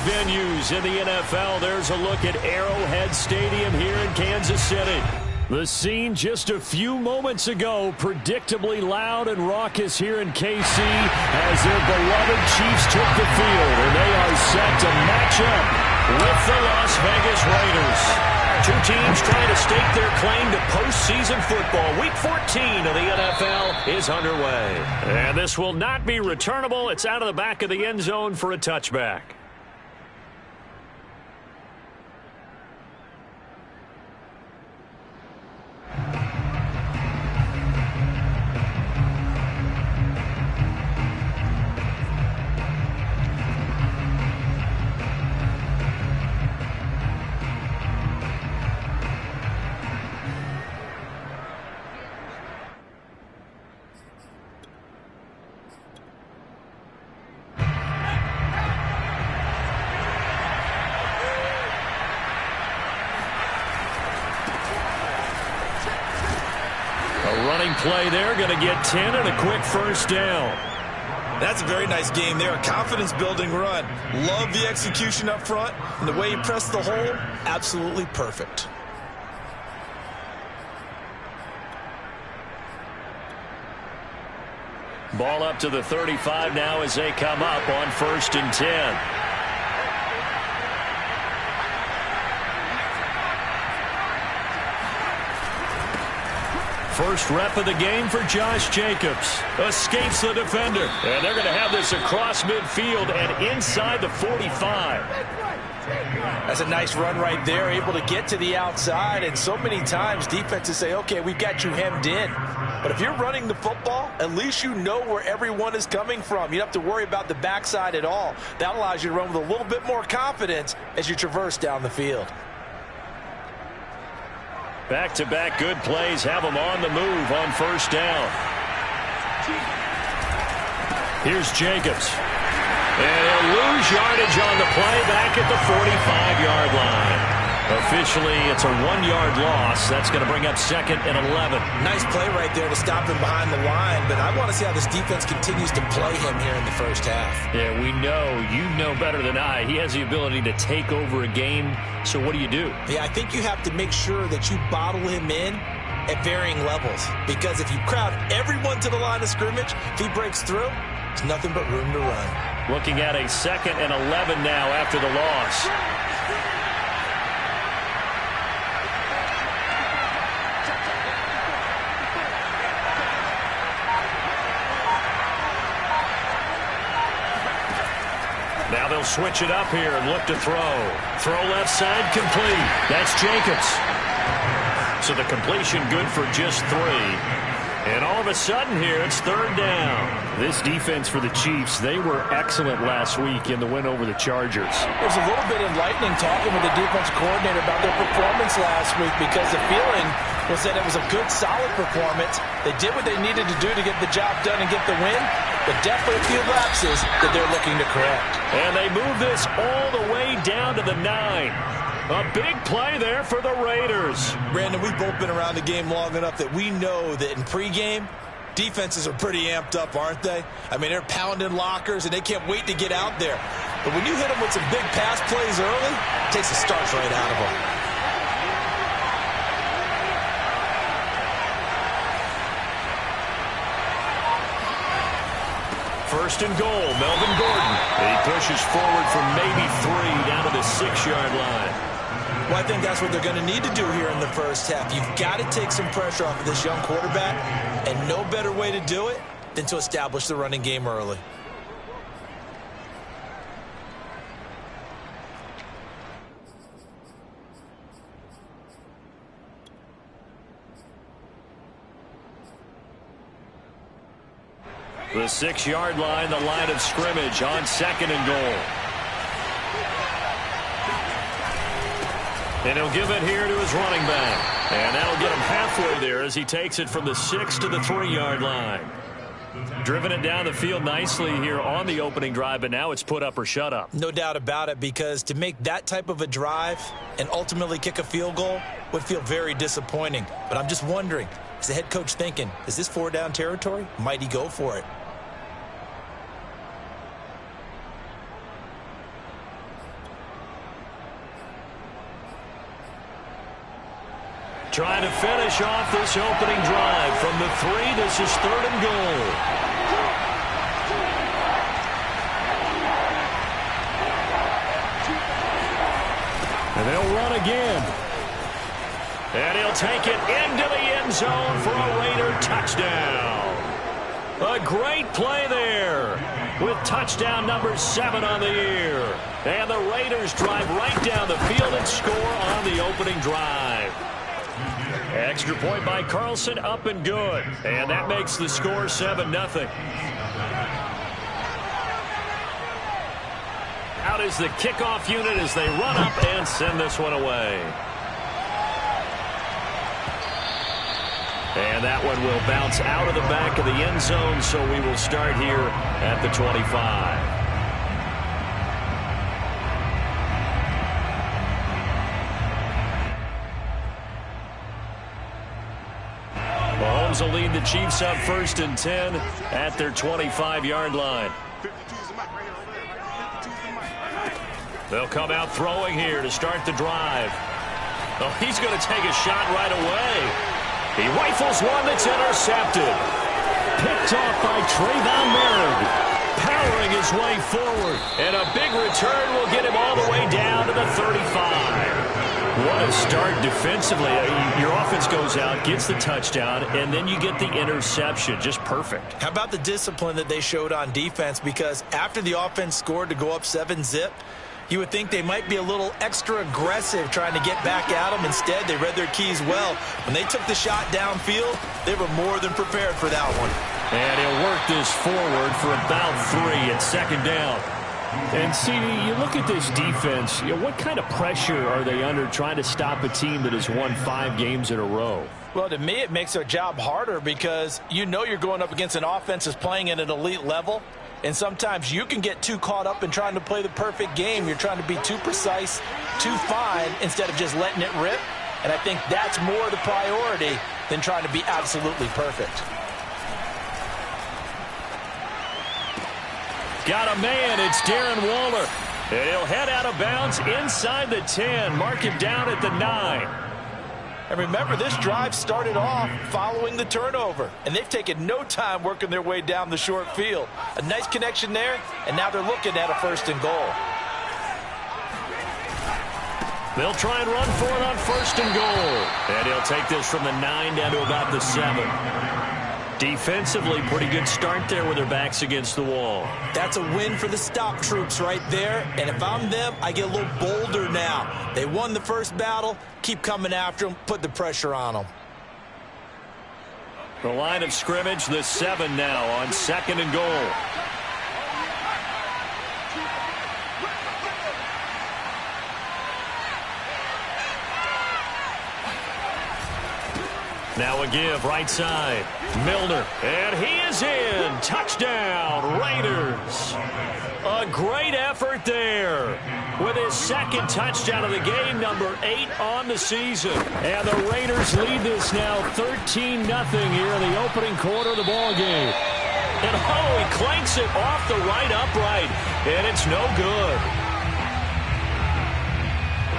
venues in the NFL. There's a look at Arrowhead Stadium here in Kansas City. The scene just a few moments ago, predictably loud and raucous here in KC as their beloved Chiefs took the field, and they are set to match up with the Las Vegas Raiders. Two teams trying to stake their claim to postseason football. Week 14 of the NFL is underway. And this will not be returnable. It's out of the back of the end zone for a touchback. Play there, going to get 10 and a quick first down. That's a very nice game there, a confidence-building run. Love the execution up front, and the way he pressed the hole, absolutely perfect. Ball up to the 35 now as they come up on 1st and 10. First rep of the game for Josh Jacobs. Escapes the defender. And they're going to have this across midfield and inside the 45. That's a nice run right there, able to get to the outside. And so many times defenses say, okay, we've got you hemmed in. But if you're running the football, at least you know where everyone is coming from. You don't have to worry about the backside at all. That allows you to run with a little bit more confidence as you traverse down the field. Back-to-back good plays have them on the move on 1st down. Here's Jacobs. And he'll lose yardage on the play back at the 45-yard line. Officially, it's a 1-yard loss. That's going to bring up 2nd and 11. Nice play right there to stop him behind the line, but I want to see how this defense continues to play him here in the first half. Yeah, we know, you know better than I, he has the ability to take over a game. So what do you do? Yeah, I think you have to make sure that you bottle him in at varying levels, because if you crowd everyone to the line of scrimmage, if he breaks through, there's nothing but room to run. Looking at a 2nd and 11 now after the loss. Now they'll switch it up here and look to throw. Throw left side complete. That's Jacobs. So the completion good for just 3. And all of a sudden here, it's 3rd down. This defense for the Chiefs, they were excellent last week in the win over the Chargers. There's a little bit enlightening talking with the defense coordinator about their performance last week, because the feeling was that it was a good, solid performance. They did what they needed to do to get the job done and get the win, but definitely a few lapses that they're looking to correct. And they move this all the way down to the 9. A big play there for the Raiders. Brandon, we've both been around the game long enough that we know that in pregame, defenses are pretty amped up, aren't they? I mean, they're pounding lockers, and they can't wait to get out there. But when you hit them with some big pass plays early, it takes the starch right out of them. First and goal, Melvin Gordon. He pushes forward from maybe 3 down to the 6-yard line. Well, I think that's what they're going to need to do here in the first half. You've got to take some pressure off of this young quarterback, and no better way to do it than to establish the running game early. The 6-yard line, the line of scrimmage on 2nd and goal. And he'll give it here to his running back. And that'll get him halfway there as he takes it from the 6 to the 3-yard line. Driven it down the field nicely here on the opening drive, but now it's put up or shut up. No doubt about it, because to make that type of a drive and ultimately kick a field goal would feel very disappointing. But I'm just wondering, is the head coach thinking, is this 4-down territory? Might he go for it? trying to finish off this opening drive. From the 3, this is 3rd and goal. And they'll run again. And he'll take it into the end zone for a Raider touchdown. A great play there with touchdown number 7 on the year. And the Raiders drive right down the field and score on the opening drive. Extra point by Carlson, up and good. And that makes the score 7-0. Out is the kickoff unit as they run up and send this one away. And that one will bounce out of the back of the end zone, so we will start here at the 25. Mahomes will lead the Chiefs up 1st and 10 at their 25-yard line. They'll come out throwing here to start the drive. Oh, he's going to take a shot right away. He rifles one that's intercepted. Picked off by Trayvon Merritt. Powering his way forward. And a big return will get him all the way down to the 35. What a start defensively. Your offense goes out, gets the touchdown, and then you get the interception. Just perfect. How about the discipline that they showed on defense? Because after the offense scored to go up 7-zip, you would think they might be a little extra aggressive trying to get back at them. Instead, they read their keys well. When they took the shot downfield, they were more than prepared for that one. And he'll work this forward for about 3 at 2nd down. And, CD, you look at this defense, what kind of pressure are they under trying to stop a team that has won 5 games in a row? Well, to me, it makes their job harder because you know you're going up against an offense that's playing at an elite level. And sometimes you can get too caught up in trying to play the perfect game. You're trying to be too precise, too fine, instead of just letting it rip. And I think that's more the priority than trying to be absolutely perfect. Got a man. It's Darren Waller. And he'll head out of bounds inside the 10. Mark him down at the 9. And remember, this drive started off following the turnover. And they've taken no time working their way down the short field. A nice connection there, and now they're looking at a 1st and goal. They'll try and run for it on 1st and goal. And he'll take this from the 9 down to about the 7. Defensively, pretty good start there with their backs against the wall. That's a win for the stop troops right there. And if I'm them, I get a little bolder now. They won the first battle. Keep coming after them. Put the pressure on them. The line of scrimmage, the 7 now on 2nd and goal. Now a give right side. Milner. And he is in. Touchdown, Raiders. A great effort there. With his 2nd touchdown of the game, number 8 on the season. And the Raiders lead this now 13-0 here in the opening quarter of the ball game. And oh, he clanks it off the right upright. And it's no good.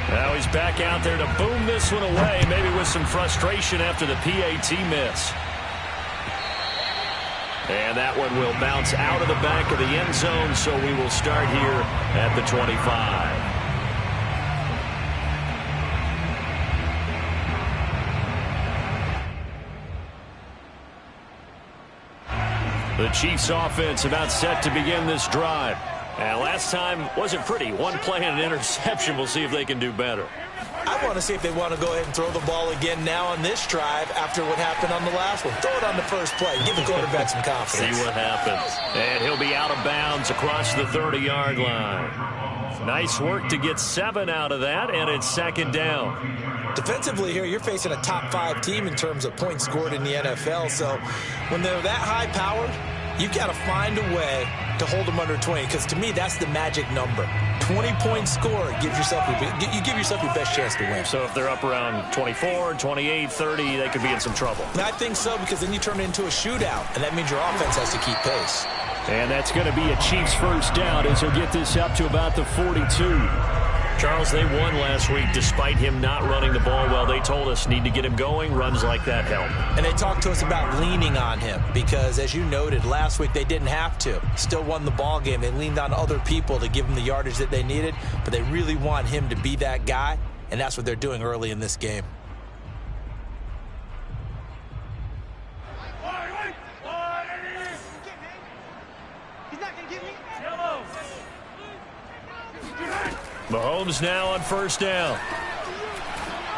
Now he's back out there to boom this one away, maybe with some frustration after the PAT miss. And that one will bounce out of the back of the end zone, so we will start here at the 25. The Chiefs offense about set to begin this drive. And last time wasn't pretty. One play and an interception. We'll see if they can do better. I want to see if they want to go ahead and throw the ball again now on this drive after what happened on the last one. Throw it on the first play. Give the quarterback some confidence. See what happens. And he'll be out of bounds across the 30-yard line. Nice work to get 7 out of that, and it's 2nd down. Defensively here, you're facing a top-5 team in terms of points scored in the NFL. So when they're that high-powered, you've got to find a way to hold them under 20, because to me, that's the magic number. 20-point score, you give yourself your best chance to win. So if they're up around 24, 28, 30, they could be in some trouble. I think so, because then you turn it into a shootout, and that means your offense has to keep pace. And that's going to be a Chiefs first down as he'll get this up to about the 42. Charles, they won last week despite him not running the ball well. They told us need to get him going. Runs like that help. And they talked to us about leaning on him because, as you noted, last week they didn't have to. Still won the ball game. They leaned on other people to give them the yardage that they needed, but they really want him to be that guy, and that's what they're doing early in this game. Mahomes now on first down.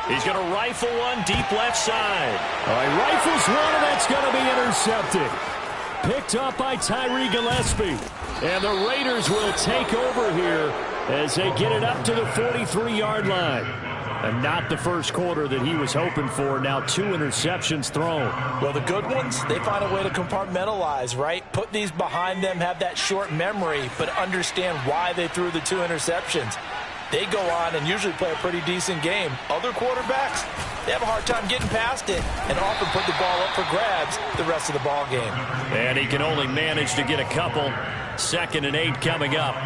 He's going to rifle one deep left side. All right, rifles one, and that's going to be intercepted. Picked up by Tyree Gillespie. And the Raiders will take over here as they get it up to the 43-yard line. And not the first quarter that he was hoping for. Now 2 interceptions thrown. Well, the good ones, they find a way to compartmentalize, right? Put these behind them, have that short memory, but understand why they threw the 2 interceptions. They go on and usually play a pretty decent game. Other quarterbacks, they have a hard time getting past it and often put the ball up for grabs the rest of the ball game. And he can only manage to get a couple. 2nd and 8 coming up.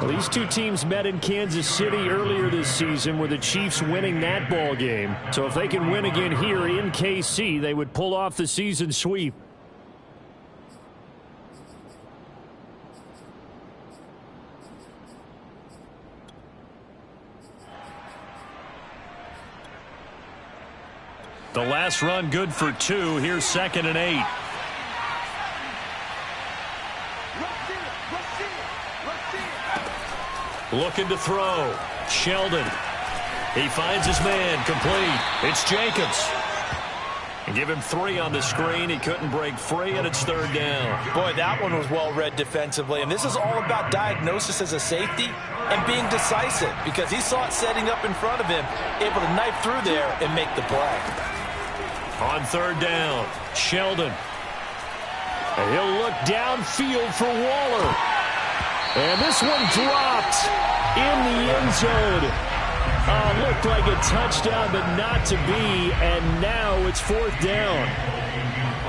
Well, these two teams met in Kansas City earlier this season with the Chiefs winning that ball game. So if they can win again here in KC, they would pull off the season sweep. The last run good for 2. Here's 2nd and 8. Looking to throw. Sheldon. He finds his man. Complete. It's Jacobs. And give him 3 on the screen. He couldn't break free, and it's 3rd down. Boy, that one was well read defensively. And this is all about diagnosis as a safety and being decisive because he saw it setting up in front of him, able to knife through there and make the play. On 3rd down, Sheldon. And he'll look downfield for Waller. And this one dropped in the end zone. Looked like a touchdown, but not to be. And now it's 4th down.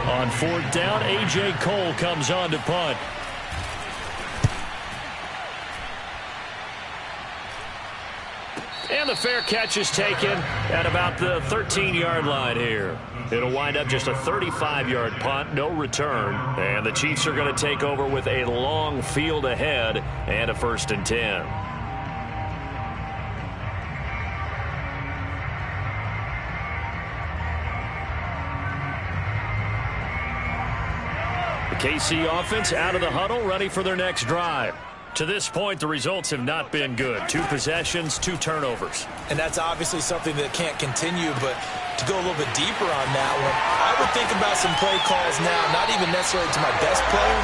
On 4th down, A.J. Cole comes on to punt. And the fair catch is taken at about the 13-yard line here. It'll wind up just a 35-yard punt, no return. And the Chiefs are going to take over with a long field ahead and a 1st and 10. The KC offense out of the huddle, ready for their next drive. To this point, the results have not been good. 2 possessions, 2 turnovers. And that's obviously something that can't continue, but to go a little bit deeper on that one, I would think about some play calls now, not even necessarily to my best player,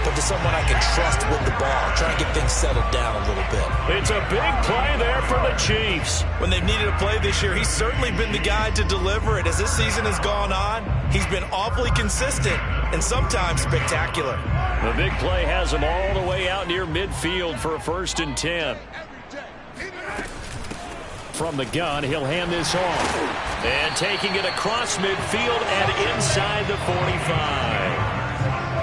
but to someone I can trust with the ball, try and get things settled down a little bit. It's a big play there for the Chiefs. When they've needed a play this year, he's certainly been the guy to deliver it. As this season has gone on, he's been awfully consistent and sometimes spectacular. The big play has him all the way out near midfield for a 1st and 10. From the gun, he'll hand this off. And taking it across midfield and inside the 45.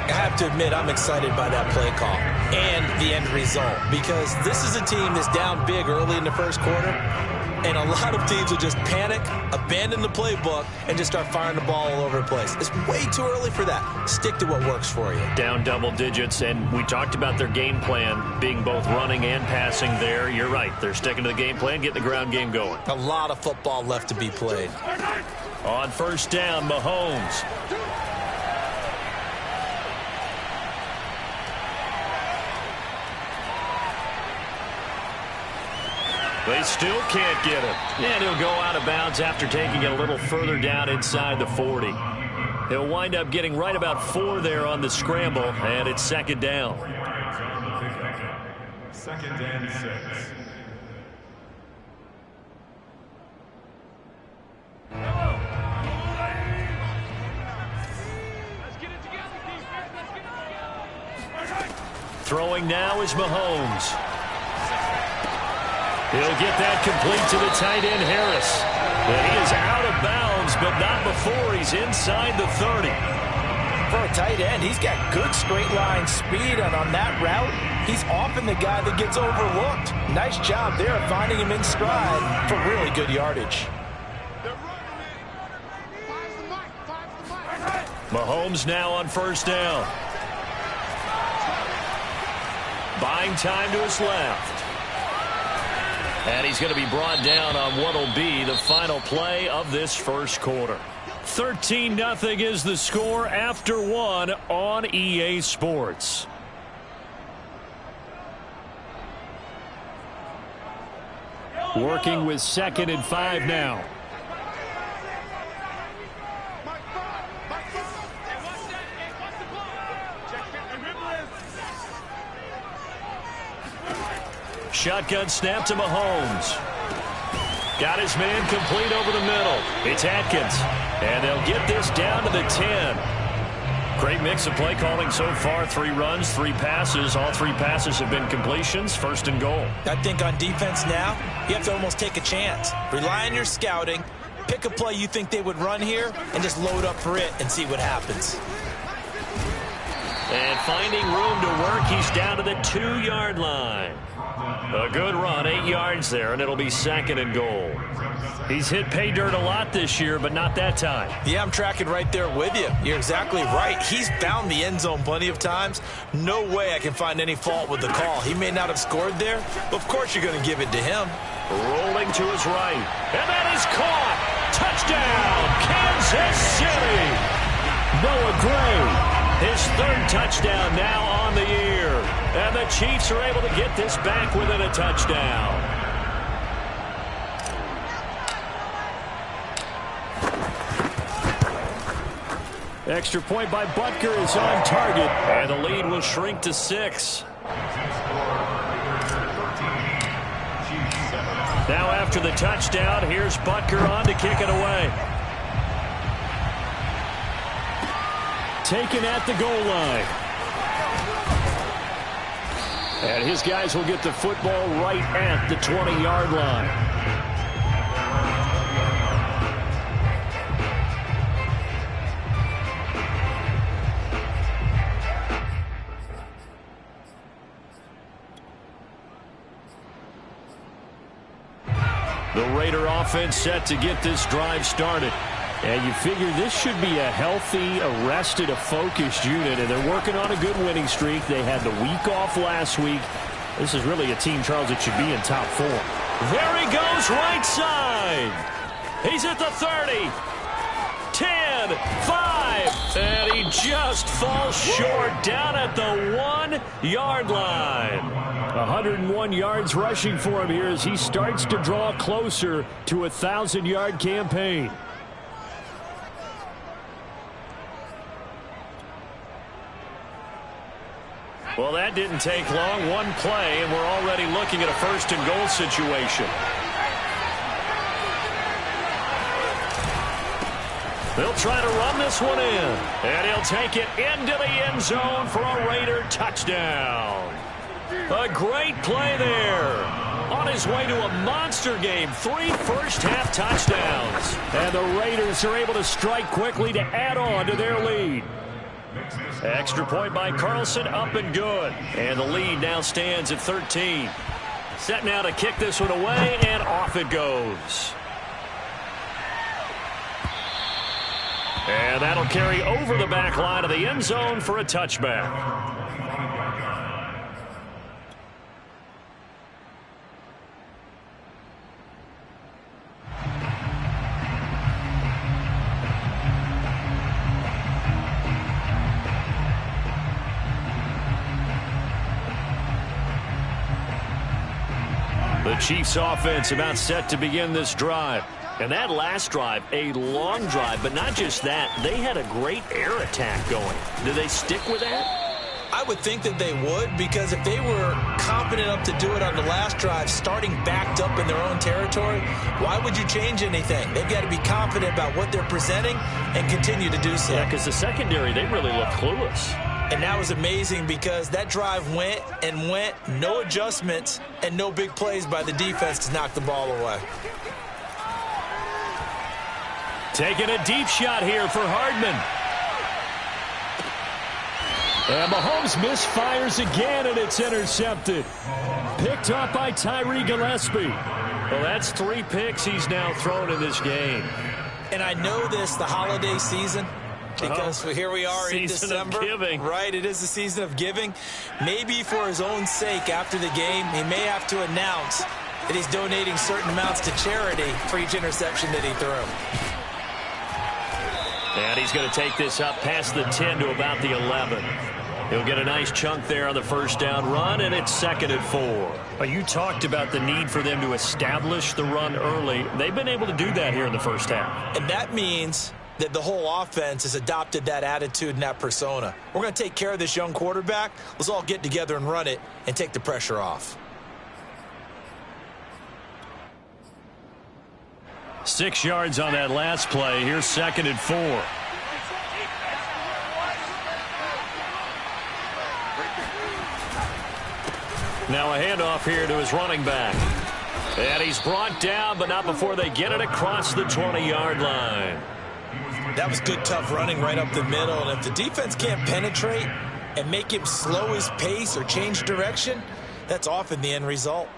I have to admit, I'm excited by that play call and the end result because this is a team that's down big early in the first quarter, and a lot of teams will just panic, abandon the playbook, and just start firing the ball all over the place. It's way too early for that. Stick to what works for you. Down double digits, and we talked about their game plan being both running and passing there. You're right. They're sticking to the game plan, getting the ground game going. A lot of football left to be played. On 1st down, Mahomes. They still can't get him. And he'll go out of bounds after taking it a little further down inside the 40. He'll wind up getting right about 4 there on the scramble, and it's 2nd down. 2nd and 6. Throwing now is Mahomes. He'll get that complete to the tight end, Harris. And he is out of bounds, but not before he's inside the 30. For a tight end, he's got good straight line speed, and on that route, He's often the guy that gets overlooked. Nice job there of finding him in stride for really good yardage. Mahomes now on first down. Buying time to his left. And he's going to be brought down on what will be the final play of this first quarter. 13-0 is the score after one on EA Sports. Working with 2nd and 5 now. Shotgun snap to Mahomes. Got his man complete over the middle. It's Atkins. And they'll get this down to the 10. Great mix of play calling so far. 3 runs, 3 passes. All 3 passes have been completions. 1st and goal. I think on defense now, you have to almost take a chance. Rely on your scouting. Pick a play you think they would run here and just load up for it and see what happens. And finding room to work, he's down to the 2-yard line. A good run, 8 yards there, and it'll be 2nd and goal. He's hit pay dirt a lot this year, but not that time. Yeah, I'm tracking right there with you. You're exactly right. He's found the end zone plenty of times. No way I can find any fault with the call. He may not have scored there, but of course you're going to give it to him. Rolling to his right. And that is caught. Touchdown, Kansas City. Noah Gray. His 3rd touchdown now on the year. And the Chiefs are able to get this back within a touchdown. Extra point by Butker is on target. And the lead will shrink to 6. Now after the touchdown, here's Butker on to kick it away. Taken at the goal line. And his guys will get the football right at the 20-yard line. The Raider offense set to get this drive started. And you figure this should be a healthy, arrested, a focused unit, and they're working on a good winning streak. They had the week off last week. This is really a team, Charles, that should be in top 4. There he goes, right side. He's at the 30, 10, 5, and he just falls short down at the 1-yard line. 101 yards rushing for him here as he starts to draw closer to a 1,000-yard campaign. Well, that didn't take long. One play, and we're already looking at a 1st and goal situation. They'll try to run this one in, and he'll take it into the end zone for a Raider touchdown. A great play there. On his way to a monster game, 3 first-half touchdowns. And the Raiders are able to strike quickly to add on to their lead. Extra point by Carlson, up and good. And the lead now stands at 13. Set now to kick this one away, and off it goes. And that'll carry over the back line of the end zone for a touchback. The Chiefs offense about set to begin this drive. And that last drive, a long drive, but not just that. They had a great air attack going. Do they stick with that? I would think that they would, because if they were confident enough to do it on the last drive, starting backed up in their own territory, why would you change anything? They've got to be confident about what they're presenting and continue to do so. Yeah, because the secondary, they really look clueless. And that was amazing because that drive went and went, no adjustments, and no big plays by the defense to knock the ball away. Taking a deep shot here for Hardman. And Mahomes misfires again, and it's intercepted. Picked up by Tyree Gillespie. Well, that's 3 picks he's now thrown in this game. And I know this, the holiday season, because here we are in December. Of giving. Right, it is the season of giving. Maybe for his own sake after the game, he may have to announce that he's donating certain amounts to charity for each interception that he threw. And he's going to take this up past the 10 to about the 11. He'll get a nice chunk there on the first down run, and it's 2nd and 4. Well, you talked about the need for them to establish the run early. They've been able to do that here in the first half. And that means that the whole offense has adopted that attitude and that persona. We're going to take care of this young quarterback. Let's all get together and run it and take the pressure off. 6 yards on that last play. Here's 2nd and 4. Now a handoff here to his running back. And he's brought down, but not before they get it across the 20-yard line. That was good, tough running right up the middle. And if the defense can't penetrate and make him slow his pace or change direction, that's often the end result.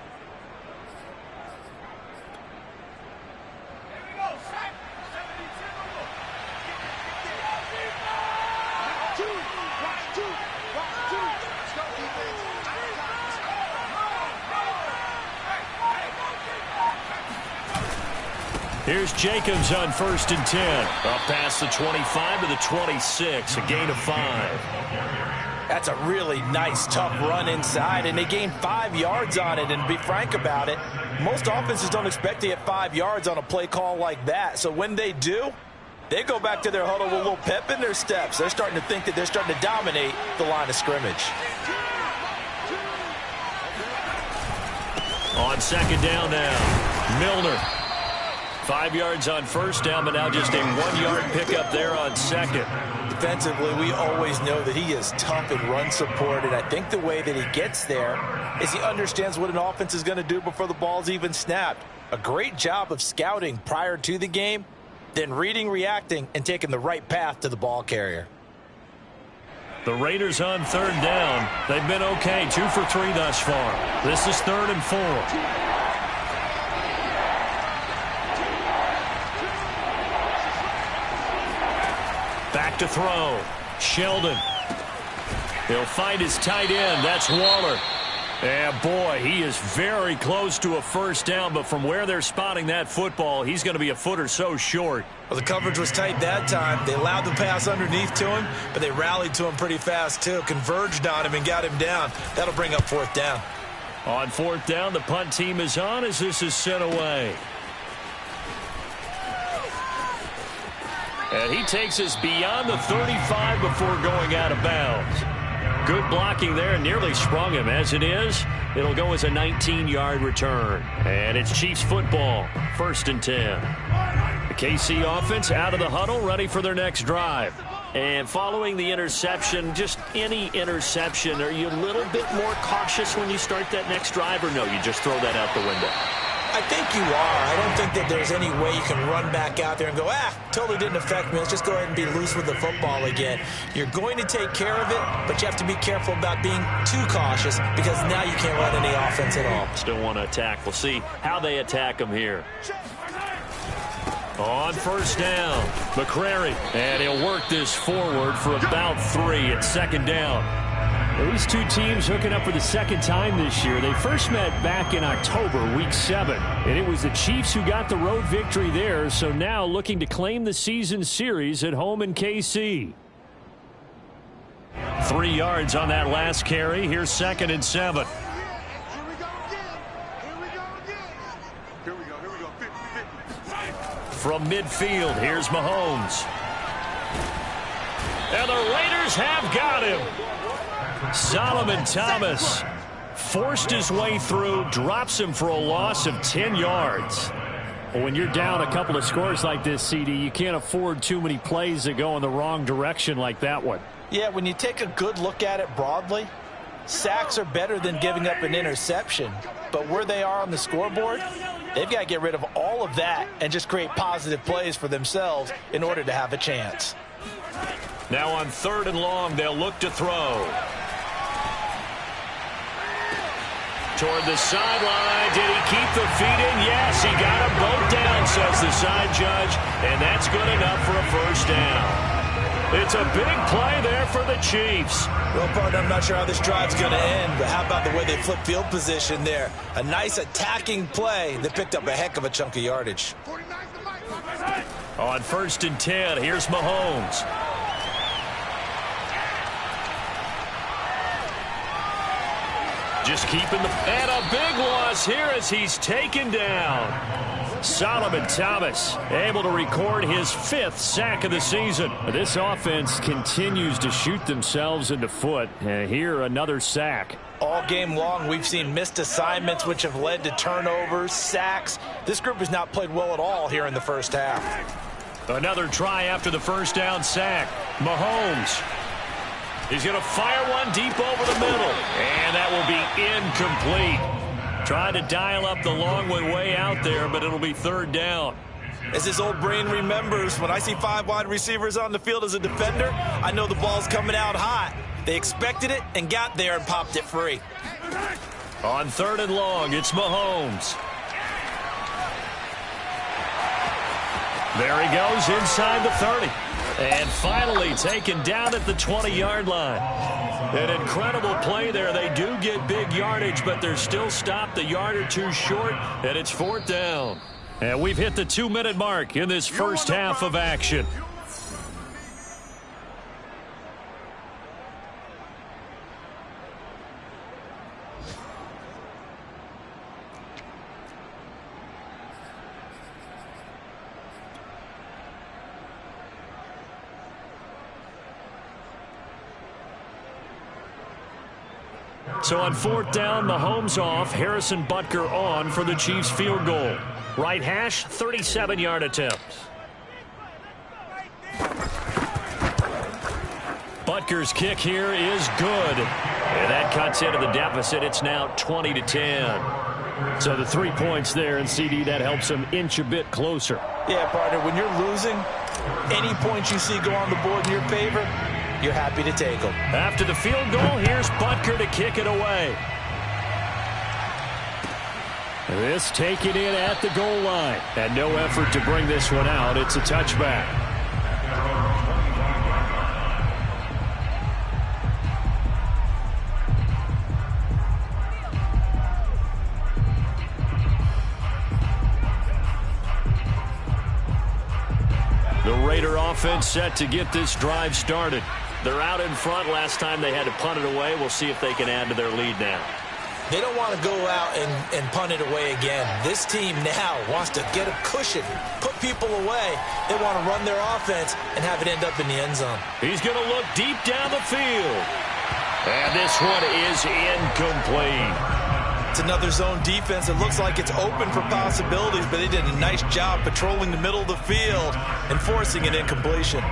Here's Jacobs on 1st and 10. Up past the 25 to the 26, a gain of 5. That's a really nice, tough run inside, and they gained 5 yards on it. And to be frank about it, most offenses don't expect to get 5 yards on a play call like that. So when they do, they go back to their huddle with a little pep in their steps. They're starting to think that they're starting to dominate the line of scrimmage. On 2nd down now, Milner. 5 yards on first down, but now just a 1-yard pickup there on 2nd. Defensively, we always know that he is tough in run support, and I think the way that he gets there is he understands what an offense is going to do before the ball's even snapped. A great job of scouting prior to the game, then reading, reacting, and taking the right path to the ball carrier. The Raiders on 3rd down. They've been okay, 2 for 3 thus far. This is 3rd and 4. Back to throw. Sheldon. He'll find his tight end. That's Waller. And boy, he is very close to a first down, but from where they're spotting that football, he's going to be a foot or so short. Well, the coverage was tight that time. They allowed the pass underneath to him, but they rallied to him pretty fast too. Converged on him and got him down. That'll bring up 4th down. On 4th down, the punt team is on as this is sent away. And he takes us beyond the 35 before going out of bounds. Good blocking there, nearly sprung him. As it is, it'll go as a 19-yard return. And it's Chiefs football, 1st and 10. The KC offense out of the huddle, ready for their next drive. And following the interception, just any interception, are you a little bit more cautious when you start that next drive, or no, you just throw that out the window? I think you are. I don't think that there's any way you can run back out there and go, totally didn't affect me. Let's just go ahead and be loose with the football again. You're going to take care of it, but you have to be careful about being too cautious because now you can't run any offense at all. Still want to attack. We'll see how they attack him here. On 1st down, McCrary. And he'll work this forward for about 3 at 2nd down. These two teams hooking up for the 2nd time this year. They first met back in October, week 7. And it was the Chiefs who got the road victory there, so now looking to claim the season series at home in KC. 3 yards on that last carry. Here's 2nd and 7. From midfield, here's Mahomes. And the Raiders have got him. Solomon Thomas forced his way through, drops him for a loss of 10 yards. Well, when you're down a couple of scores like this, CD, you can't afford too many plays that go in the wrong direction like that one. Yeah, when you take a good look at it broadly, sacks are better than giving up an interception. But where they are on the scoreboard, they've got to get rid of all of that and just create positive plays for themselves in order to have a chance. Now on 3rd and long, they'll look to throw. Toward the sideline. Did he keep the feet in? Yes, he got them both down, says the side judge. And that's good enough for a first down. It's a big play there for the Chiefs. Well, partner, I'm not sure how this drive's going to end, but how about the way they flip field position there? A nice attacking play that picked up a heck of a chunk of yardage. On 1st and 10, here's Mahomes. Just keeping the... And a big loss here as he's taken down. Solomon Thomas able to record his 5th sack of the season. This offense continues to shoot themselves in the foot. Here, another sack. All game long, we've seen missed assignments, which have led to turnovers, sacks. This group has not played well at all here in the first half. Another try after the first down sack. Mahomes. He's going to fire one deep over the middle. And that will be incomplete. Trying to dial up the long one way out there, but it'll be 3rd down. As his old brain remembers, when I see 5 wide receivers on the field as a defender, I know the ball's coming out hot. They expected it and got there and popped it free. On 3rd and long, it's Mahomes. There he goes inside the 30. And finally taken down at the 20-yard line. An incredible play there. They do get big yardage, but they're still stopped a yard or two short, and it's 4th down. And we've hit the 2-minute mark in this first half of action. So on 4th down, Mahomes off, Harrison Butker on for the Chiefs field goal. Right hash, 37-yard attempt. Butker's kick here is good. And that cuts into the deficit. It's now 20-10. So the 3 points there, and CD, that helps them inch a bit closer. Yeah, partner, when you're losing, any points you see go on the board in your favor, you're happy to take them. After the field goal, here's Butker to kick it away. This taken in at the goal line. And no effort to bring this one out. It's a touchback. The Raider offense set to get this drive started. They're out in front. Last time they had to punt it away. We'll see if they can add to their lead now. They don't want to go out and punt it away again. This team now wants to get a cushion, put people away. They want to run their offense and have it end up in the end zone. He's going to look deep down the field. And this one is incomplete. It's another zone defense. It looks like it's open for possibilities, but they did a nice job patrolling the middle of the field and forcing an incompletion.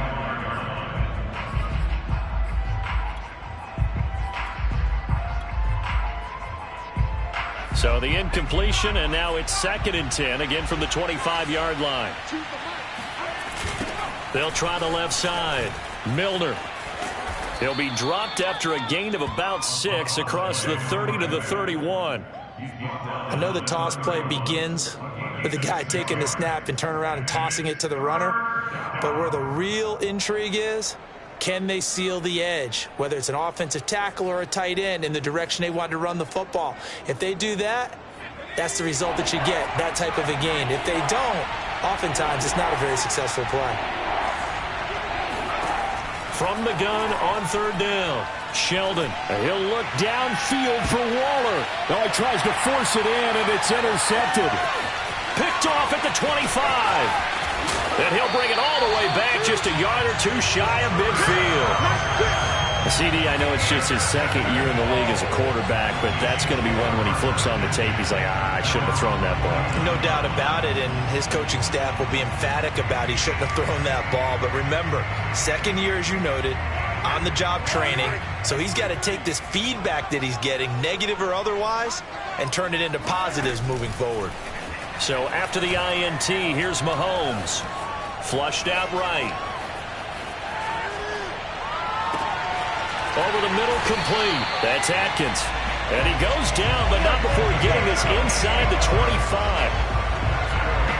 So the incompletion, and now it's 2nd and 10, again from the 25-yard line. They'll try the left side. Milner. He'll be dropped after a gain of about 6 across the 30 to the 31. I know the toss play begins with the guy taking the snap and turn around and tossing it to the runner. But where the real intrigue is, can they seal the edge, whether it's an offensive tackle or a tight end, in the direction they want to run the football? If they do that, that's the result that you get, that type of a gain. If they don't, oftentimes it's not a very successful play. From the gun on 3rd down, Sheldon. He'll look downfield for Waller. Oh, he tries to force it in, and it's intercepted. Picked off at the 25. And he'll bring it all the way back, just a yard or two shy of midfield. CD, I know it's just his 2nd year in the league as a quarterback, but that's going to be one when he flips on the tape. He's like, I shouldn't have thrown that ball. No doubt about it, and his coaching staff will be emphatic about he shouldn't have thrown that ball. But remember, 2nd year, as you noted, on-the-job training. So he's got to take this feedback that he's getting, negative or otherwise, and turn it into positives moving forward. So after the INT, here's Mahomes. Flushed out right. Over the middle, complete. That's Atkins. And he goes down, but not before getting us inside the 25.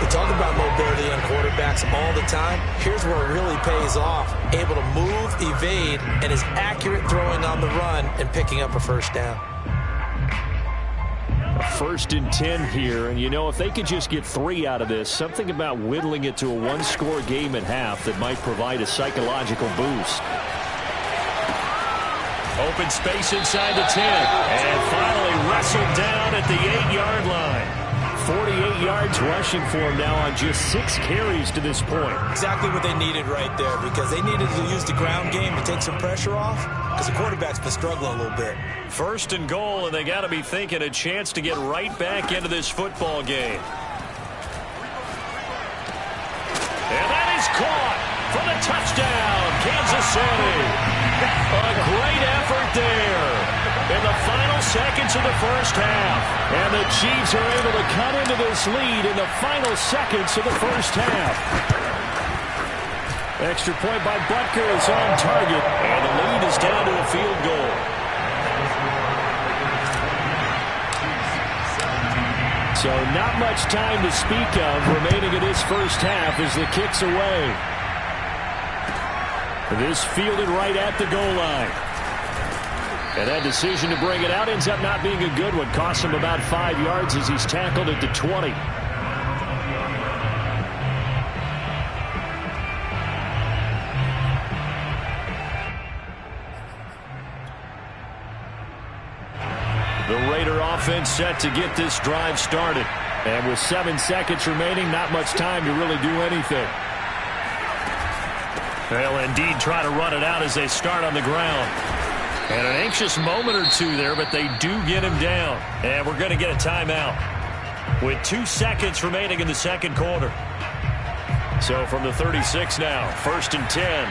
We talk about mobility on quarterbacks all the time. Here's where it really pays off. Able to move, evade, and is accurate throwing on the run and picking up a first down. 1st and 10 here, and you know, if they could just get 3 out of this, something about whittling it to a one-score game at half that might provide a psychological boost. Open space inside the 10, and finally wrestled down at the 8-yard line. 48 yards rushing for him now on just 6 carries to this point. Exactly what they needed right there, because they needed to use the ground game to take some pressure off, because the quarterback's been struggling a little bit. 1st and goal, and they got to be thinking a chance to get right back into this football game. And that is caught for the touchdown, Kansas City. A great effort there in the final seconds of the first half. And the Chiefs are able to cut into this lead in the final seconds of the first half. Extra point by Butker is on target, and the lead is down to a field goal. So not much time to speak of remaining in this first half as the kick's away. This fielded right at the goal line. And that decision to bring it out ends up not being a good one. Costs him about 5 yards as he's tackled at the 20. The Raider offense set to get this drive started. And with 7 seconds remaining, not much time to really do anything. They'll indeed try to run it out as they start on the ground. And an anxious moment or two there, but they do get him down. And we're going to get a timeout with 2 seconds remaining in the second quarter. So from the 36 now, 1st and 10.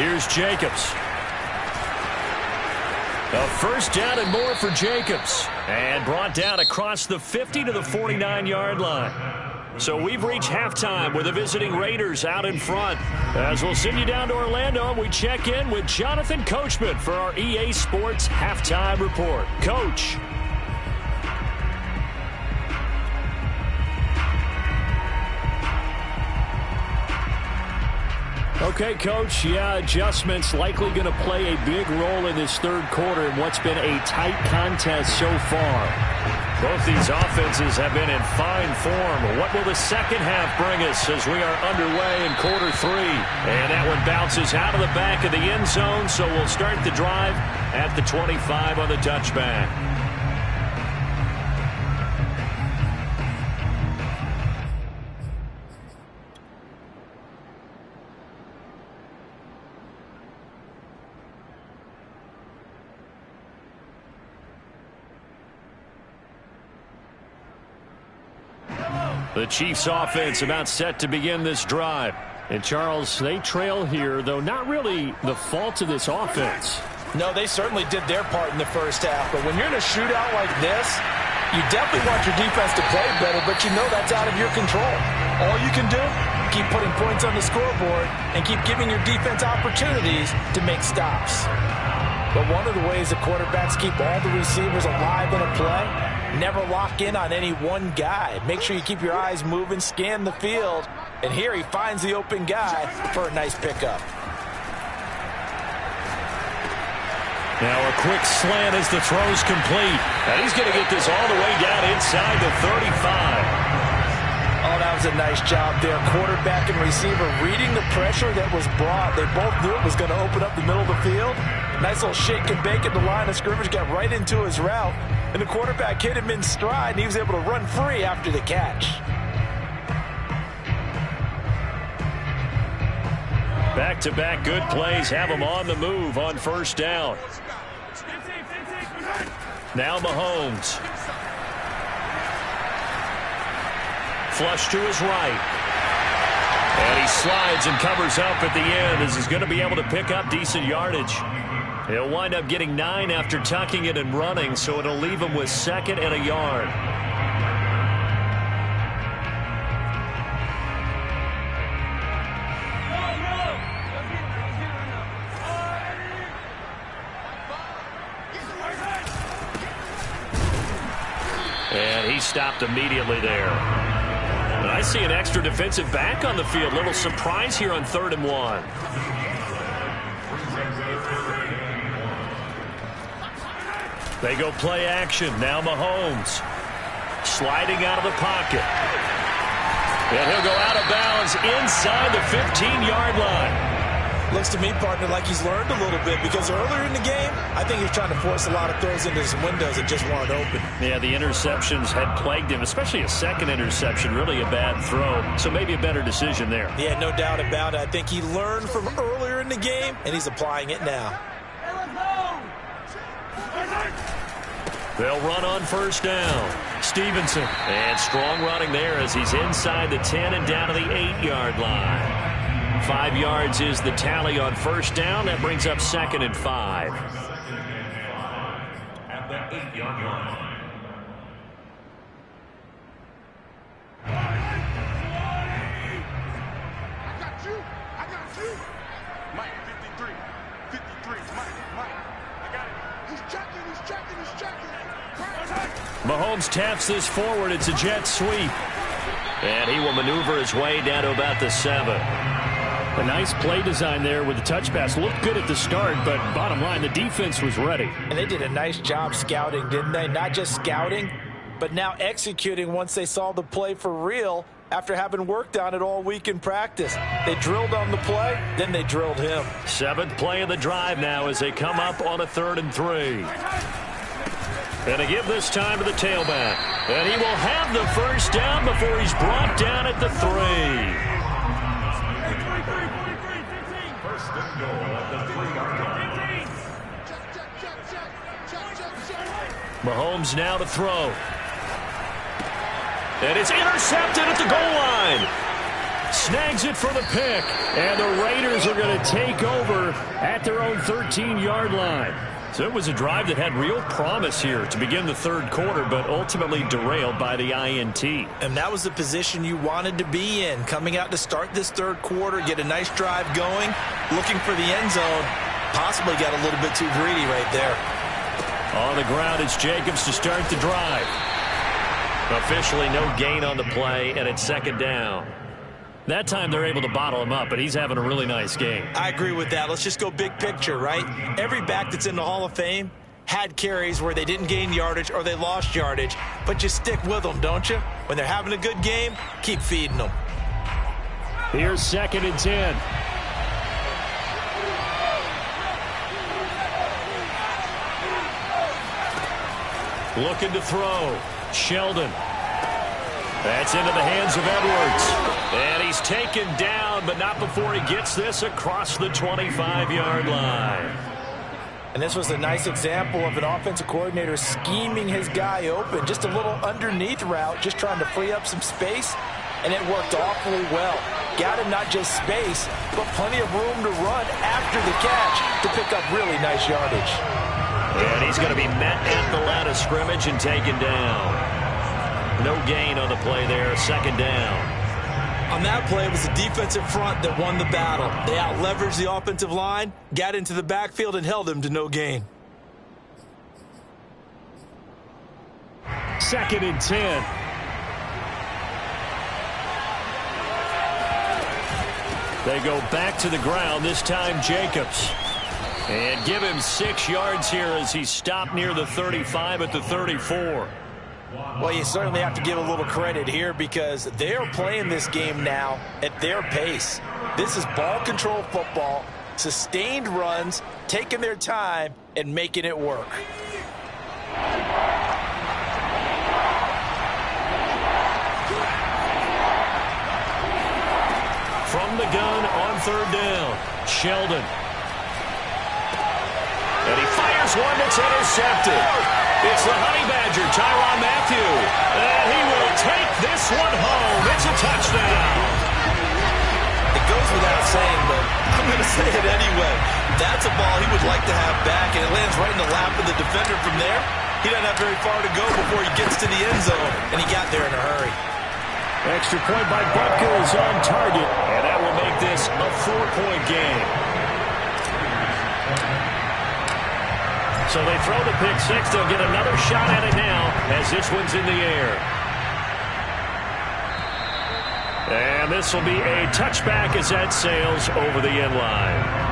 Here's Jacobs. A first down and more for Jacobs. And brought down across the 50 to the 49-yard line. So we've reached halftime with the visiting Raiders out in front. As we'll send you down to Orlando, we check in with Jonathan Coachman for our EA Sports Halftime Report. Coach. Okay, Coach, yeah, adjustments likely going to play a big role in this third quarter in what's been a tight contest so far. Both these offenses have been in fine form. What will the second half bring us as we are underway in quarter 3? And that one bounces out of the back of the end zone, so we'll start the drive at the 25 on the touchback. The Chiefs offense about set to begin this drive. And Charles, they trail here, though not really the fault of this offense. No, they certainly did their part in the first half. But when you're in a shootout like this, you definitely want your defense to play better, but you know that's out of your control. All you can do, keep putting points on the scoreboard and keep giving your defense opportunities to make stops. But one of the ways the quarterbacks keep all the receivers alive in a play, never lock in on any one guy. Make sure you keep your eyes moving, scan the field. And here he finds the open guy for a nice pickup. Now a quick slant as the throw's complete. And he's going to get this all the way down inside the 35. Oh, that was a nice job there. Quarterback and receiver reading the pressure that was brought. They both knew it was going to open up the middle of the field. Nice little shake and bake at the line of scrimmage. Got right into his route. And the quarterback hit him in stride, and he was able to run free after the catch. Back-to-back good plays have him on the move on first down. Now Mahomes. Flush to his right. And he slides and covers up at the end as he's going to be able to pick up decent yardage. He'll wind up getting 9 after tucking it and running, so it'll leave him with 2nd and a yard. And he stopped immediately there. And I see an extra defensive back on the field. Little surprise here on 3rd and 1. They go play action. Now Mahomes sliding out of the pocket. And he'll go out of bounds inside the 15-yard line. Looks to me, partner, like he's learned a little bit, because earlier in the game, I think he was trying to force a lot of throws into some windows that just weren't open. Yeah, the interceptions had plagued him, especially a second interception, really a bad throw. So maybe a better decision there. Yeah, no doubt about it. I think he learned from earlier in the game, and he's applying it now. They'll run on 1st down. Stevenson. And strong running there as he's inside the 10 and down to the 8-yard line. 5 yards is the tally on 1st down. That brings up 2nd and 5. At the 8-yard line. I got you. Mike, 53. 53. Mike. I got it. He's checking. Mahomes taps this forward. It's a jet sweep. And he will maneuver his way down to about the 7. A nice play design there with the touch pass. Looked good at the start, but bottom line, the defense was ready. And they did a nice job scouting, didn't they? Not just scouting, but now executing once they saw the play for real after having worked on it all week in practice. They drilled on the play, then they drilled him. 7th play of the drive now as they come up on a 3rd and 3. And they give this time to the tailback. And he will have the 1st down before he's brought down at the 3. Mahomes now to throw. And it's intercepted at the goal line. Snags it for the pick. And the Raiders are going to take over at their own 13-yard line. So it was a drive that had real promise here to begin the 3rd quarter, but ultimately derailed by the INT. And that was the position you wanted to be in, coming out to start this 3rd quarter, get a nice drive going, looking for the end zone. Possibly got a little bit too greedy right there. On the ground, it's Jacobs to start the drive. Officially no gain on the play, and it's 2nd down. That time they're able to bottle him up, but he's having a really nice game. I agree with that. Let's just go big picture, right? Every back that's in the Hall of Fame had carries where they didn't gain yardage or they lost yardage, but you stick with them, don't you? When they're having a good game, keep feeding them. Here's 2nd and 10. Looking to throw. Sheldon. That's into the hands of Edwards. And he's taken down, but not before he gets this across the 25-yard line. And this was a nice example of an offensive coordinator scheming his guy open. Just a little underneath route, just trying to free up some space, and it worked awfully well. Got him not just space, but plenty of room to run after the catch to pick up really nice yardage. And he's going to be met at the line of scrimmage and taken down. No gain on the play there, 2nd down. On that play, it was the defensive front that won the battle. They out-leveraged the offensive line, got into the backfield, and held him to no gain. 2nd and 10. They go back to the ground, this time Jacobs. And give him 6 yards here as he stopped near the 35 at the 34. Well, you certainly have to give a little credit here because they are playing this game now at their pace. This is ball control football, sustained runs, taking their time and making it work. From the gun on 3rd down, Sheldon. And he fires one that's intercepted. It's the Honey Badger, Tyrann Mathieu. And he will take this one home. It's a touchdown. It goes without saying, but I'm going to say it anyway. That's a ball he would like to have back, and it lands right in the lap of the defender from there. He doesn't have very far to go before he gets to the end zone, and he got there in a hurry. Extra point by Butker is on target, and that will make this a 4-point game. So they throw the pick six. They'll get another shot at it now as this one's in the air. And this will be a touchback as that sails over the end line.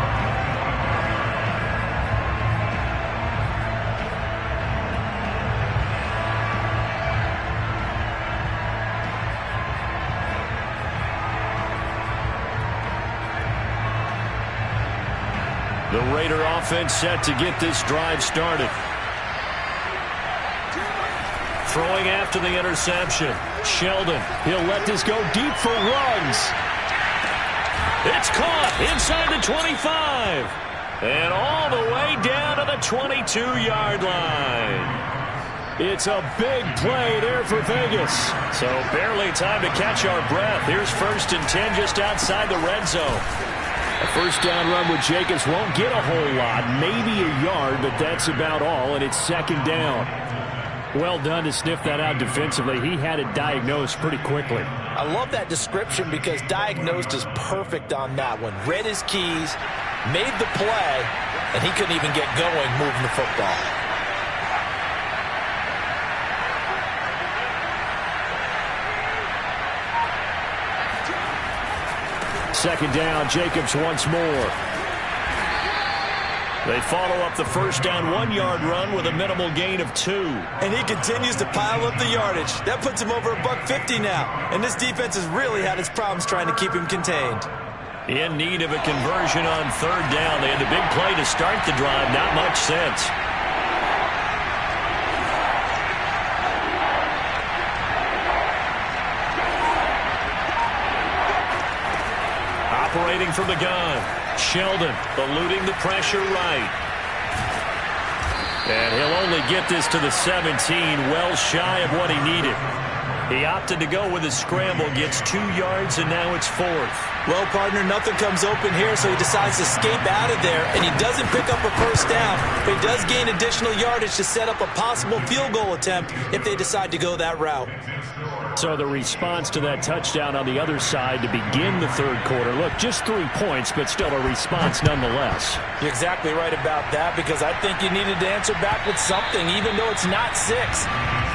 The Raider offense set to get this drive started. Throwing after the interception. Sheldon, he'll let this go deep for runs. It's caught inside the 25. And all the way down to the 22-yard line. It's a big play there for Vegas. So barely time to catch our breath. Here's 1st and 10 just outside the red zone. A first down run with Jacobs won't get a whole lot, maybe a yard, but that's about all, and it's 2nd down. Well done to sniff that out defensively. He had it diagnosed pretty quickly. I love that description because diagnosed is perfect on that one. Read his keys, made the play, and he couldn't even get going moving the football. Second down, Jacobs once more. They follow up the first down 1-yard run with a minimal gain of 2. And he continues to pile up the yardage. That puts him over $150 now. And this defense has really had its problems trying to keep him contained. In need of a conversion on 3rd down. They had the big play to start the drive. Not much sense. Operating from the gun. Sheldon eluding the pressure right. And he'll only get this to the 17, well shy of what he needed. He opted to go with his scramble, gets 2 yards, and now it's 4th. Well, partner, nothing comes open here, so he decides to escape out of there, and he doesn't pick up a first down, but he does gain additional yardage to set up a possible field goal attempt if they decide to go that route. So the response to that touchdown on the other side to begin the 3rd quarter. Look, just 3 points, but still a response nonetheless. You're exactly right about that because I think you needed to answer back with something, even though it's not 6.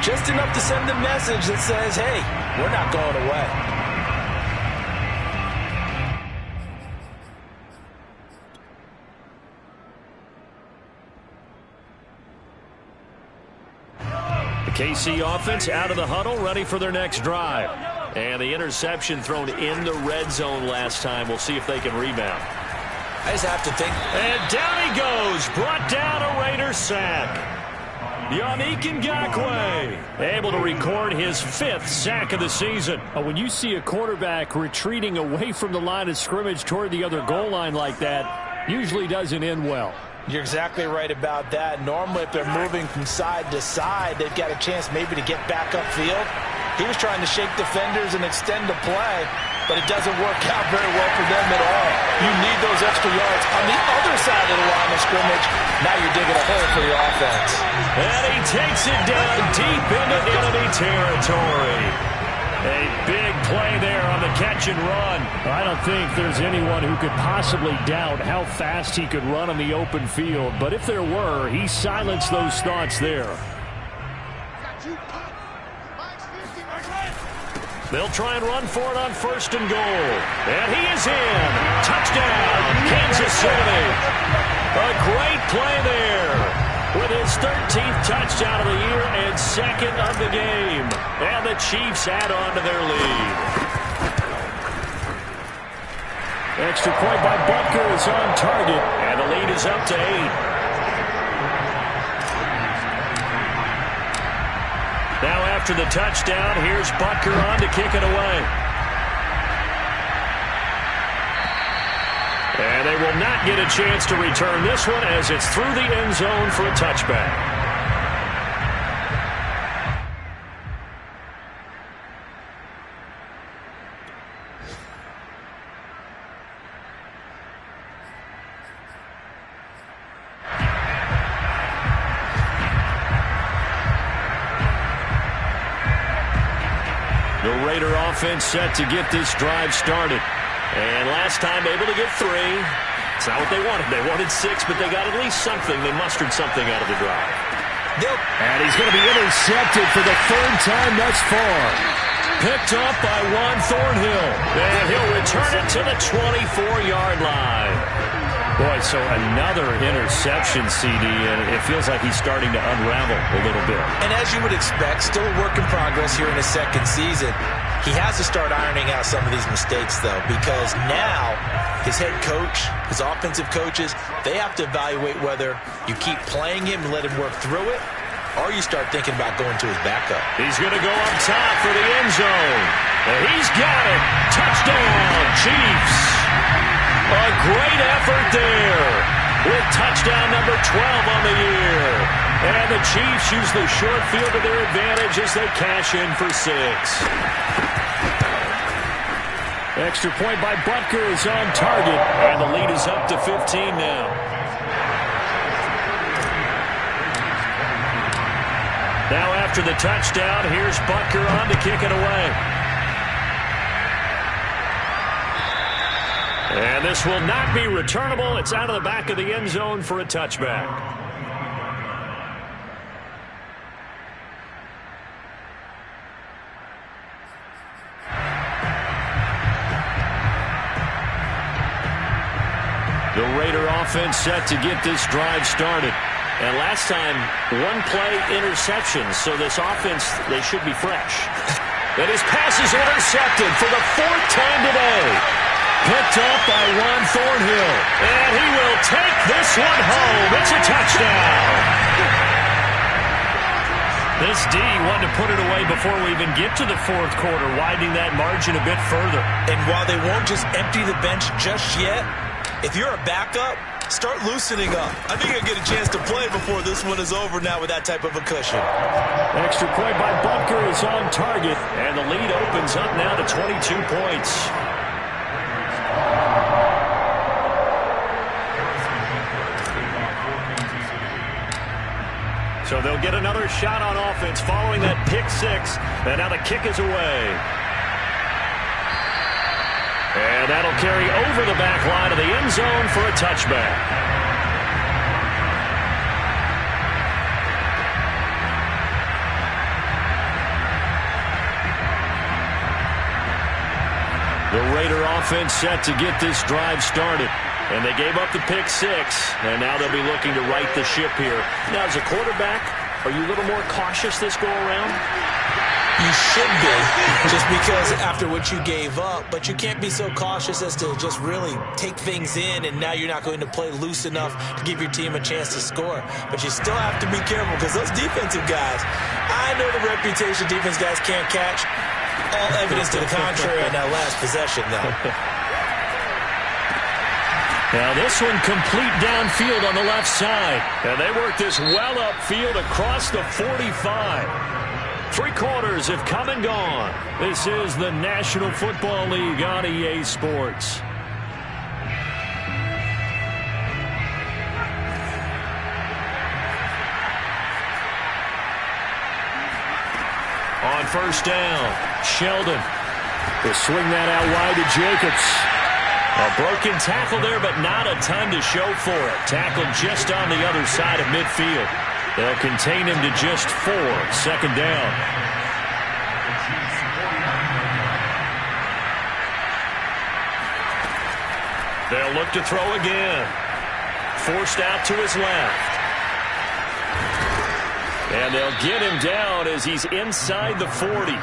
Just enough to send a message that says, hey, we're not going away. KC offense out of the huddle, ready for their next drive. And the interception thrown in the red zone last time. We'll see if they can rebound. I just have to think. And down he goes. Brought down a Raider sack. Yannick Ngakoue able to record his 5th sack of the season. When you see a quarterback retreating away from the line of scrimmage toward the other goal line like that, usually doesn't end well. You're exactly right about that. Normally, if they're moving from side to side, they've got a chance maybe to get back upfield. He was trying to shake defenders and extend the play, but it doesn't work out very well for them at all. You need those extra yards on the other side of the line of scrimmage. Now you're digging a hole for your offense. And he takes it down deep into enemy territory. A big play there on the catch and run. I don't think there's anyone who could possibly doubt how fast he could run on the open field. But if there were, he silenced those thoughts there. They'll try and run for it on 1st and goal. And he is in. Touchdown, Kansas City. A great play there. With his 13th touchdown of the year and 2nd of the game. And the Chiefs add on to their lead. Extra point by Butker is on target. And the lead is up to 8. Now after the touchdown, here's Butker on to kick it away. And they will not get a chance to return this one as it's through the end zone for a touchback. The Raider offense set to get this drive started. And last time able to get 3. It's not what they wanted. They wanted 6, but they got at least something. They mustered something out of the drive. And he's going to be intercepted for the 3rd time thus far. Picked up by Juan Thornhill. And he'll return it to the 24-yard line. Boy, so another interception, CD, and it feels like he's starting to unravel a little bit. And as you would expect, still a work in progress here in his 2nd season. He has to start ironing out some of these mistakes, though, because now his head coach, his offensive coaches, they have to evaluate whether you keep playing him and let him work through it, or you start thinking about going to his backup. He's going to go up top for the end zone. And he's got it. Touchdown, Chiefs. A great effort there with touchdown number 12 on the year. And the Chiefs use the short field to their advantage as they cash in for 6. Extra point by Butker is on target, and the lead is up to 15 now. Now after the touchdown, here's Butker on to kick it away. And this will not be returnable. It's out of the back of the end zone for a touchback. The Raider offense set to get this drive started. And last time, 1-play interception. So this offense, they should be fresh. And his pass is intercepted for the 4th time today. Picked up by Juan Thornhill. And he will take this one home. It's a touchdown. This D wanted to put it away before we even get to the 4th quarter, widening that margin a bit further. And while they won't just empty the bench just yet, if you're a backup, start loosening up. I think you'll get a chance to play before this one is over now with that type of a cushion. Extra point by Butker is on target, and the lead opens up now to 22 points. So they'll get another shot on offense following that pick 6, and now the kick is away. And that'll carry over the back line of the end zone for a touchback. The Raider offense set to get this drive started. And they gave up the pick 6, and now they'll be looking to right the ship here. Now, as a quarterback, are you a little more cautious this go-around? You should be, just because after what you gave up, but you can't be so cautious as to just really take things in, and now you're not going to play loose enough to give your team a chance to score. But you still have to be careful, because those defensive guys, I know the reputation defense guys can't catch. All evidence to the contrary on that last possession, though. Now this one complete downfield on the left side. And they work this well upfield across the 45. 3 quarters have come and gone. This is the National Football League on EA Sports. On first down, Sheldon will swing that out wide to Jacobs. A broken tackle there, but not a ton to show for it. Tackled just on the other side of midfield. They'll contain him to just 4. Second down. They'll look to throw again. Forced out to his left. And they'll get him down as he's inside the 40.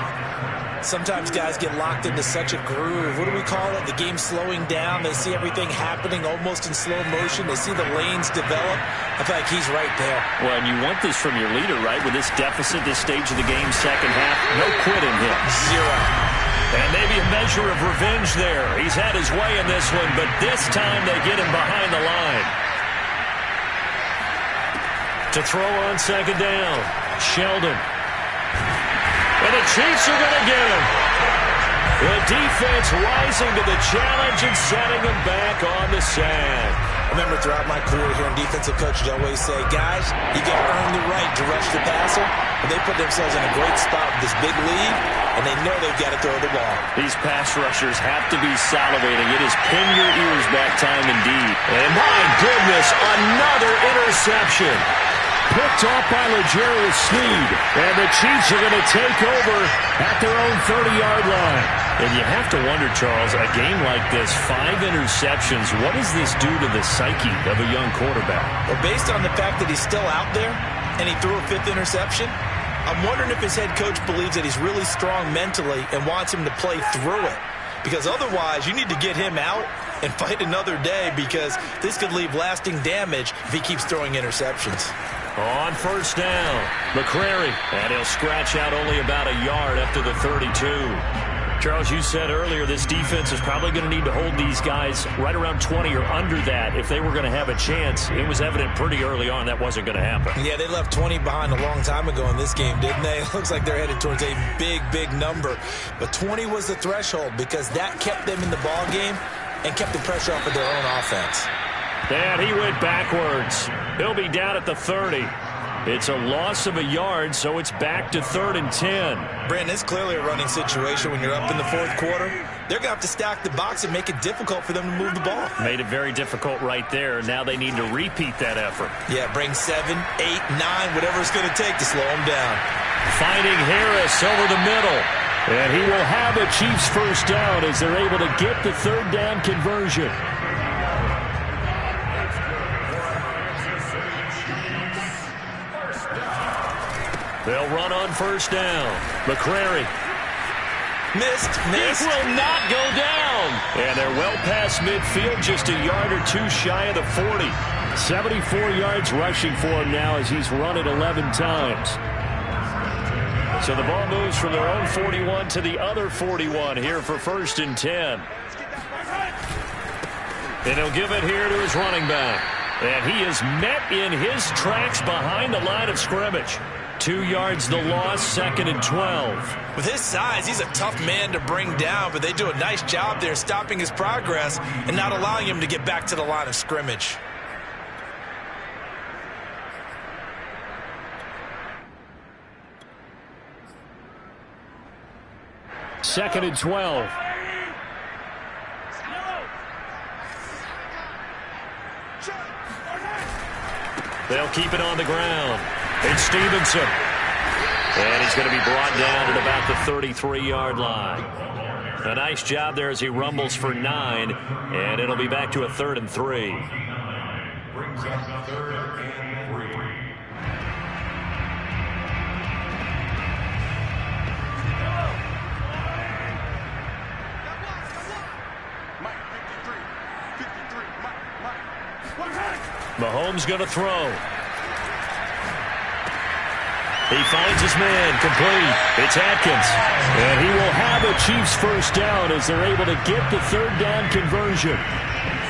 Sometimes guys get locked into such a groove. What do we call it? The game slowing down. They see everything happening almost in slow motion. They see the lanes develop. I feel like he's right there. Well, and you want this from your leader, right? With this deficit, this stage of the game, second half, no quitting him. 0. And maybe a measure of revenge there. He's had his way in this one, but this time they get him behind the line. To throw on second down, Sheldon. And the Chiefs are going to get him. The defense rising to the challenge and setting him back on the sack. I remember throughout my career hearing defensive coaches always say, guys, you got to earn the right to rush the passer. But they put themselves in a great spot with this big lead, and they know they've got to throw the ball. These pass rushers have to be salivating. It is pin your ears back time indeed. And my goodness, another interception. Picked off by L'Jarius Sneed. And the Chiefs are going to take over at their own 30-yard line. And you have to wonder, Charles, a game like this, 5 interceptions, what does this do to the psyche of a young quarterback? Well, based on the fact that he's still out there and he threw a 5th interception, I'm wondering if his head coach believes that he's really strong mentally and wants him to play through it. Because otherwise, you need to get him out and fight another day, because this could leave lasting damage if he keeps throwing interceptions. On first down, McCrary, and he'll scratch out only about a yard after the 32. Charles, you said earlier this defense is probably going to need to hold these guys right around 20 or under that if they were going to have a chance. It was evident pretty early on that wasn't going to happen. Yeah, they left 20 behind a long time ago in this game, didn't they? It looks like they're headed towards a big, big number. But 20 was the threshold because that kept them in the ball game and kept the pressure off of their own offense. And he went backwards. He'll be down at the 30. It's a loss of a yard, so it's back to 3rd and 10. Brandon, it's clearly a running situation when you're up in the 4th quarter. They're going to have to stack the box and make it difficult for them to move the ball. Made it very difficult right there. Now they need to repeat that effort. Yeah, bring 7, 8, 9, whatever it's going to take to slow them down. Finding Harris over the middle. And he will have a Chiefs first down as they're able to get the 3rd down conversion. They'll run on first down. McCrary. Missed. It will not go down. And they're well past midfield, just a yard or two shy of the 40. 74 yards rushing for him now as he's run it 11 times. So the ball moves from their own 41 to the other 41 here for 1st and 10. And he'll give it here to his running back. And he is met in his tracks behind the line of scrimmage. 2 yards the loss, 2nd and 12. With his size, he's a tough man to bring down, but they do a nice job there stopping his progress and not allowing him to get back to the line of scrimmage. Second and 12. They'll keep it on the ground. It's Stevenson. And he's going to be brought down at about the 33-yard line. A nice job there as he rumbles for 9. And it'll be back to a 3rd and 3. Brings up 3rd and 3. Mahomes going to throw. He finds his man, complete. It's Atkins. And he will have a Chiefs first down as they're able to get the 3rd down conversion.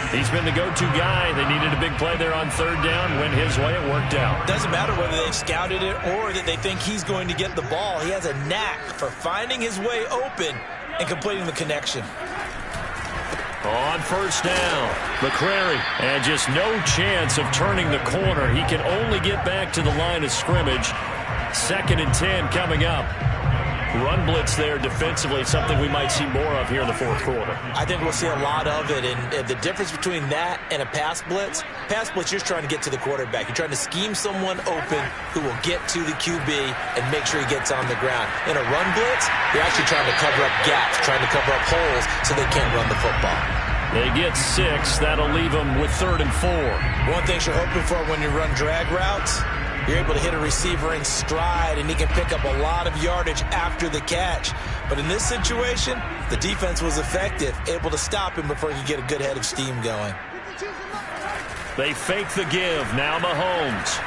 He's been the go-to guy. They needed a big play there on 3rd down. Went his way, it worked out. Doesn't matter whether they've scouted it or that they think he's going to get the ball. He has a knack for finding his way open and completing the connection. On first down, McCrary, and just no chance of turning the corner. He can only get back to the line of scrimmage. 2nd and 10 coming up. Run blitz there defensively, something we might see more of here in the 4th quarter. I think we'll see a lot of it, and the difference between that and a pass blitz, you're just trying to get to the quarterback. You're trying to scheme someone open who will get to the QB and make sure he gets on the ground. In a run blitz, you're actually trying to cover up gaps, trying to cover up holes so they can't run the football. They get 6. That'll leave them with 3rd and 4. One thing you're hoping for when you run drag routes, you're able to hit a receiver in stride, and he can pick up a lot of yardage after the catch. But in this situation, the defense was effective, able to stop him before he could get a good head of steam going. They fake the give. Now Mahomes.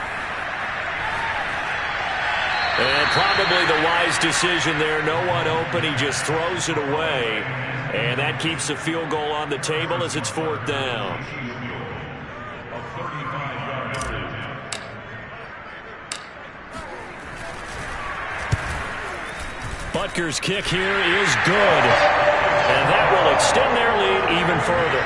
And probably the wise decision there. No one open. He just throws it away. And that keeps the field goal on the table as it's 4th down. Butker's kick here is good. And that will extend their lead even further.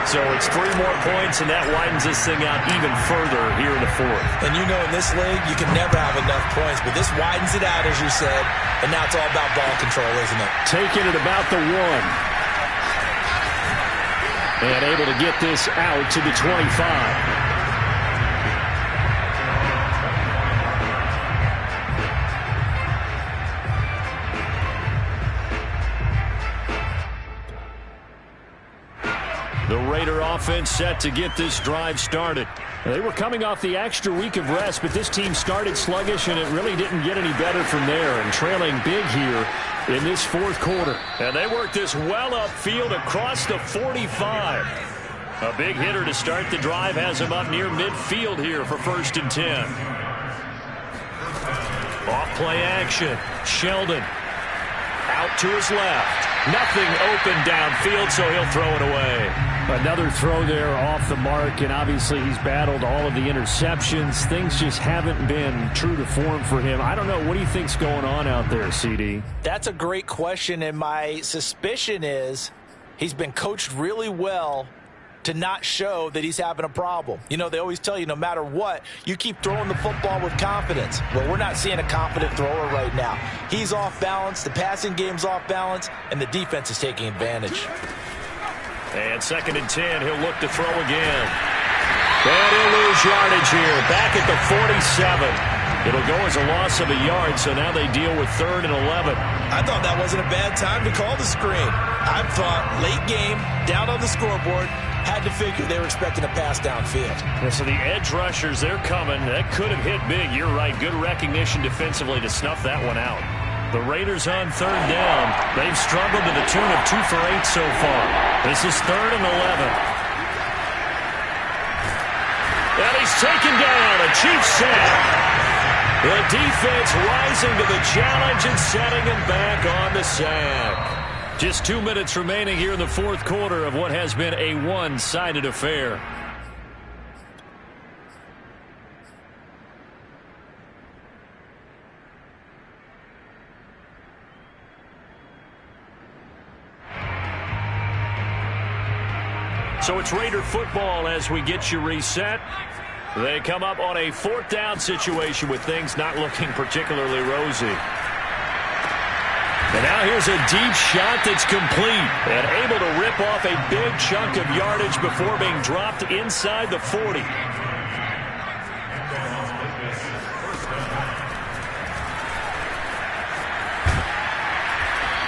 So it's 3 more points, and that widens this thing out even further here in the fourth. And you know in this league, you can never have enough points, but this widens it out, as you said, and now it's all about ball control, isn't it? Taking it about the 1. And able to get this out to the 25. The Raider offense set to get this drive started. They were coming off the extra week of rest, but this team started sluggish, and it really didn't get any better from there, and trailing big here in this fourth quarter. And they work this well upfield across the 45. A big hitter to start the drive has him up near midfield here for 1st and 10. Off play action. Sheldon out to his left. Nothing open downfield, so he'll throw it away. Another throw there off the mark, and obviously he's battled all of the interceptions. Things just haven't been true to form for him. I don't know. What do you think's going on out there, CD? That's a great question, and my suspicion is he's been coached really well to not show that he's having a problem. You know, they always tell you no matter what, you keep throwing the football with confidence. Well, we're not seeing a confident thrower right now. He's off balance, the passing game's off balance, and the defense is taking advantage. And 2nd and 10, he'll look to throw again. And he'll lose yardage here, back at the 47. It'll go as a loss of a yard, so now they deal with 3rd and 11. I thought that wasn't a bad time to call the screen. I thought late game, down on the scoreboard, had to figure they were expecting a pass downfield. Yeah, so the edge rushers, they're coming. That could have hit big. You're right. Good recognition defensively to snuff that one out. The Raiders on 3rd down. They've struggled to the tune of 2 for 8 so far. This is 3rd and 11. And he's taken down. A Chiefs sack. The defense rising to the challenge and setting him back on the sack. Just 2 minutes remaining here in the fourth quarter of what has been a one-sided affair. So it's Raider football as we get you reset. They come up on a 4th down situation with things not looking particularly rosy. And now here's a deep shot that's complete and able to rip off a big chunk of yardage before being dropped inside the 40.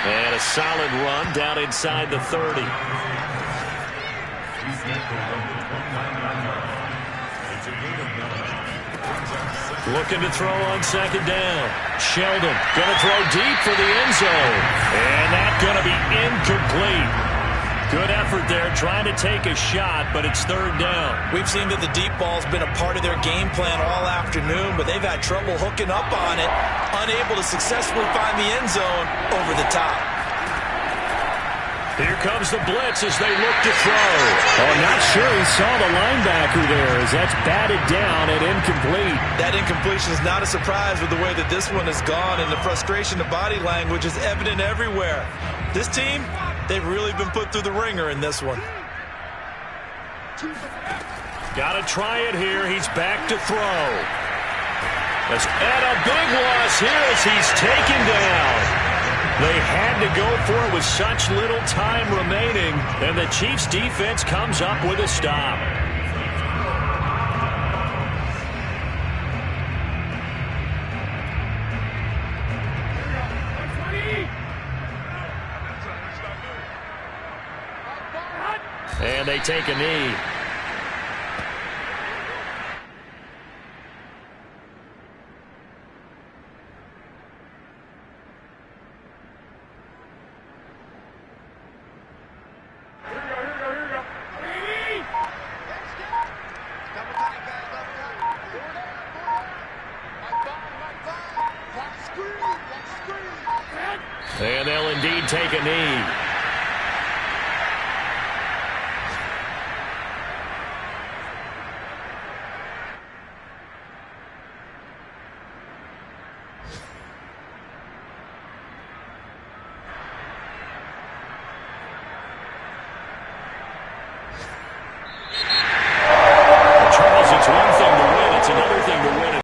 And a solid run down inside the 30. Looking to throw on 2nd down. Sheldon going to throw deep for the end zone. And that's going to be incomplete. Good effort there trying to take a shot, but it's 3rd down. We've seen that the deep ball's been a part of their game plan all afternoon, but they've had trouble hooking up on it, unable to successfully find the end zone over the top. Here comes the blitz as they look to throw. Oh, not sure he saw the linebacker there as that's batted down and incomplete. That incompletion is not a surprise with the way that this one has gone, and the frustration of body language is evident everywhere. This team, they've really been put through the ringer in this one. Got to try it here. He's back to throw. And a big loss here as he's taken down. They had to go for it with such little time remaining, and the Chiefs' defense comes up with a stop. And they take a knee. And they'll indeed take a knee.